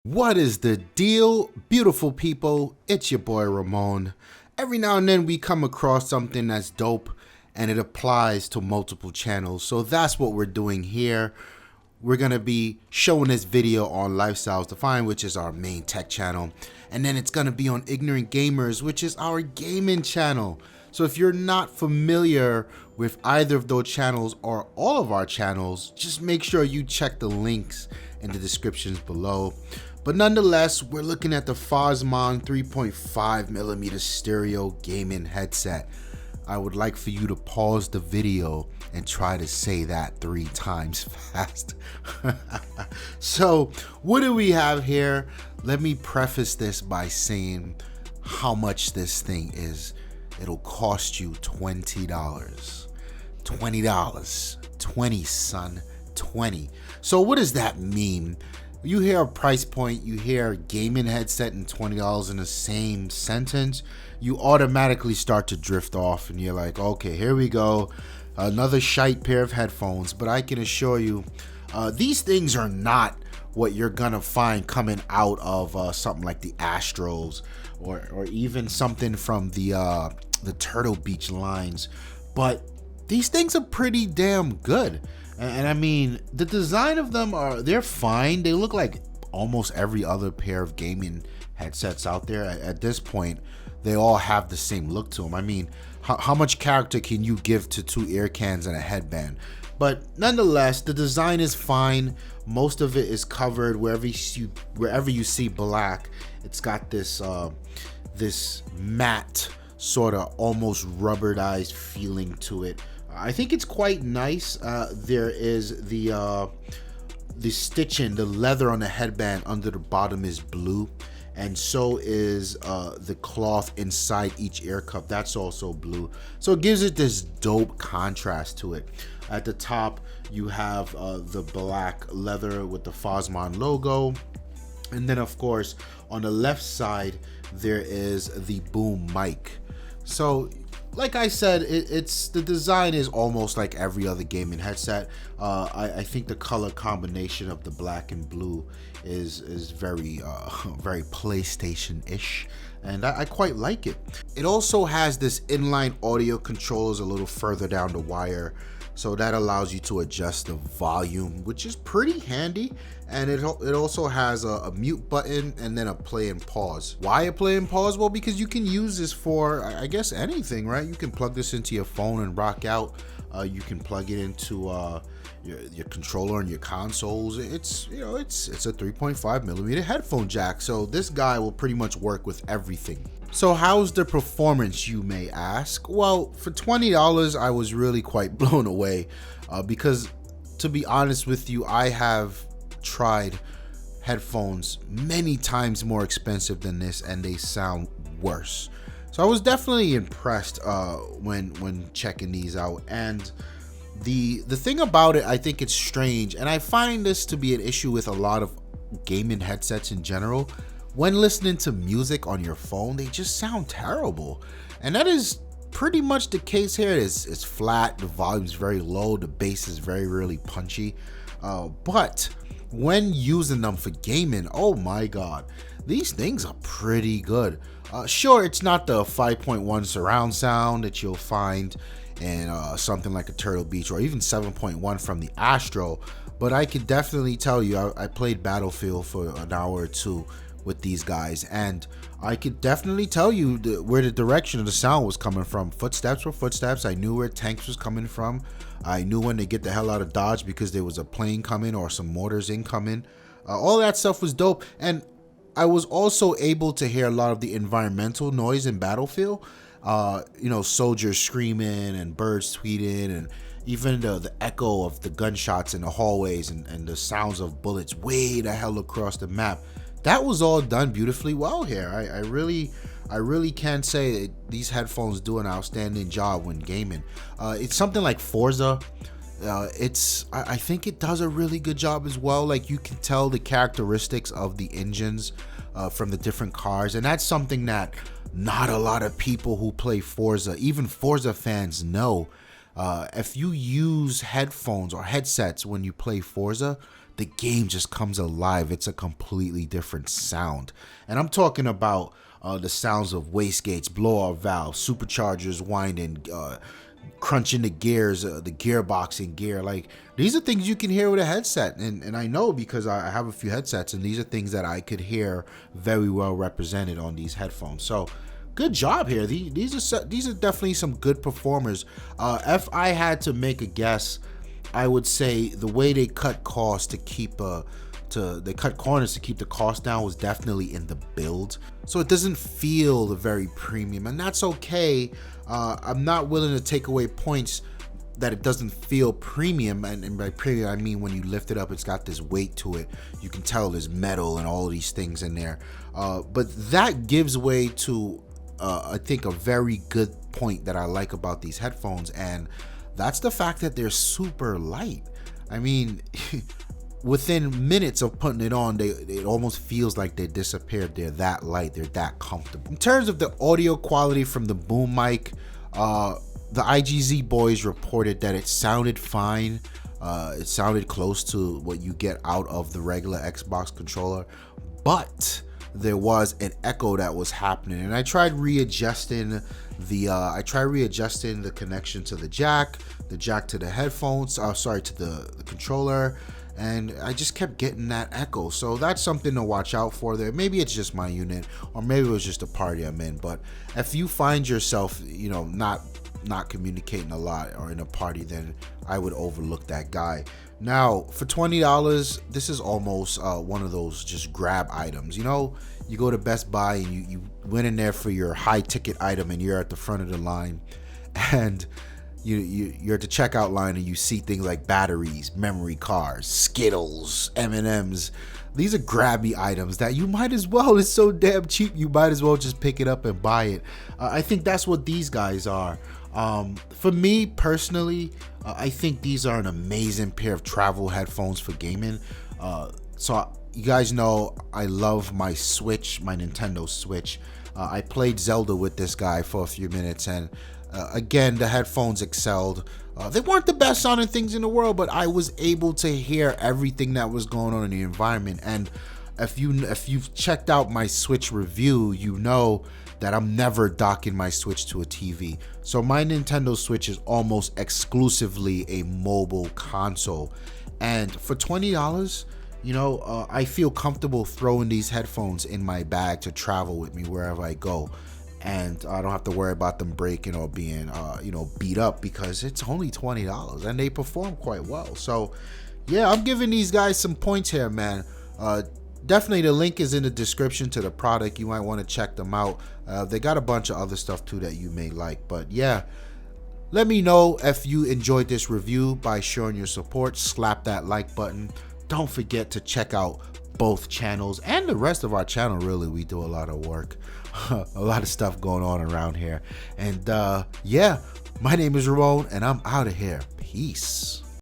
What is the deal, beautiful people? It's your boy Ramon. Every now and then we come across something that's dope and it applies to multiple channels. So that's what we're doing here. We're going to be showing this video on Lifestyles Defined, which is our main tech channel. And then it's going to be on Ignorant Gamers, which is our gaming channel. So if you're not familiar with either of those channels or all of our channels, just make sure you check the links in the descriptions below. But nonetheless, we're looking at the Fosmon 3.5mm stereo gaming headset. I would like for you to pause the video and try to say that 3 times fast. So what do we have here? Let me preface this by saying how much this thing is. It'll cost you $20. $20. 20, son. 20. So what does that mean? You hear a price point, you hear a gaming headset and $20 in the same sentence, you automatically start to drift off and you're like, okay, here we go, another shite pair of headphones. But I can assure you, these things are not what you're gonna find coming out of something like the Astros or even something from the Turtle Beach lines. But these things are pretty damn good. And I mean, the design of them they're fine. They look like almost every other pair of gaming headsets out there. At this point, they all have the same look to them. I mean, how much character can you give to 2 ear cans and a headband? But nonetheless, the design is fine. Most of it is covered wherever you see black. It's got this this matte, sort of almost rubberized feeling to it. I think it's quite nice. There is the stitching, the leather on the headband under the bottom is blue, and so is the cloth inside each ear cup. That's also blue. So it gives it this dope contrast to it. At the top, you have the black leather with the Fosmon logo. And then, of course, on the left side, there is the boom mic. So like I said, it's the design is almost like every other gaming headset. I think the color combination of the black and blue is very very PlayStation-ish, and I quite like it. It also has this inline audio controllers a little further down the wire, so that allows you to adjust the volume, which is pretty handy. And it also has a mute button and then a play and pause. Why a play and pause? Well, because you can use this for, I guess, anything, right? You can plug this into your phone and rock out. You can plug it into your controller and your consoles. It's a 3.5mm headphone jack, so this guy will pretty much work with everything. So how's the performance, you may ask? Well, for $20, I was really quite blown away because, to be honest with you, I have tried headphones many times more expensive than this and they sound worse. So I was definitely impressed when checking these out. And the thing about it, I think it's strange, and I find this to be an issue with a lot of gaming headsets in general. When listening to music on your phone, they just sound terrible, and that is pretty much the case here. It's flat, the volume's very low, the bass is very really punchy, but when using them for gaming, oh my god, these things are pretty good. Sure, it's not the 5.1 surround sound that you'll find in something like a Turtle Beach or even 7.1 from the Astro, but I could definitely tell you, I played Battlefield for an hour or two with these guys, and I could definitely tell you where the direction of the sound was coming from. Footsteps were footsteps. I knew where tanks was coming from. I knew when to get the hell out of Dodge because there was a plane coming or some mortars incoming. All that stuff was dope, and I was also able to hear a lot of the environmental noise in Battlefield. Soldiers screaming and birds tweeting, and even the echo of the gunshots in the hallways and the sounds of bullets way the hell across the map. That was all done beautifully well here. I really can say that these headphones do an outstanding job when gaming. It's something like Forza. I think it does a really good job as well. Like, you can tell the characteristics of the engines from the different cars, and that's something that not a lot of people who play Forza, even Forza fans, know. If you use headphones or headsets when you play Forza, the game just comes alive. It's a completely different sound. And I'm talking about the sounds of wastegates, blowout valves, superchargers winding, crunching the gears, the gearbox in gear. Like, these are things you can hear with a headset, and I know because I have a few headsets, and these are things that I could hear very well represented on these headphones. So good job here. These are definitely some good performers. If I had to make a guess, I would say the way they cut costs to keep they cut corners to keep the cost down was definitely in the build. So it doesn't feel very premium, and that's okay. I'm not willing to take away points that it doesn't feel premium, and by premium I mean when you lift it up, it's got this weight to it. You can tell there's metal and all of these things in there. But that gives way to I think a very good point that I like about these headphones, and that's the fact that they're super light. I mean, within minutes of putting it on, it almost feels like they disappeared. They're that light, they're that comfortable. In terms of the audio quality from the boom mic, the IGZ boys reported that it sounded fine. It sounded close to what you get out of the regular Xbox controller, but there was an echo that was happening, and I tried readjusting the connection to the jack to the headphones, to the controller, and I just kept getting that echo. So that's something to watch out for there. Maybe it's just my unit, or maybe it was just a party I'm in. But if you find yourself, not communicating a lot or in a party, then I would overlook that guy. Now, for $20, this is almost one of those just grab items. You go to Best Buy and you went in there for your high ticket item, and you're at the front of the line, and you're at the checkout line, and you see things like batteries, memory cards, Skittles, M&Ms. These are grabby items that you might as well, it's so damn cheap, you might as well just pick it up and buy it. I think that's what these guys are. For me personally, I think these are an amazing pair of travel headphones for gaming. So you guys know I love my Switch, my Nintendo Switch. I played Zelda with this guy for a few minutes, and again, the headphones excelled. They weren't the best sounding things in the world, but I was able to hear everything that was going on in the environment. And if you've checked out my Switch review, you know that I'm never docking my Switch to a TV. So my Nintendo Switch is almost exclusively a mobile console. And for $20, I feel comfortable throwing these headphones in my bag to travel with me wherever I go. And I don't have to worry about them breaking or being, beat up, because it's only $20 and they perform quite well. So yeah, I'm giving these guys some points here, man. Definitely the link is in the description to the product. You might want to check them out. They got a bunch of other stuff too that you may like. But yeah, let me know if you enjoyed this review by showing your support. Slap that like button. Don't forget to check out both channels and the rest of our channel. Really, we do a lot of work, a lot of stuff going on around here. And yeah, my name is Ramon, and I'm out of here. Peace.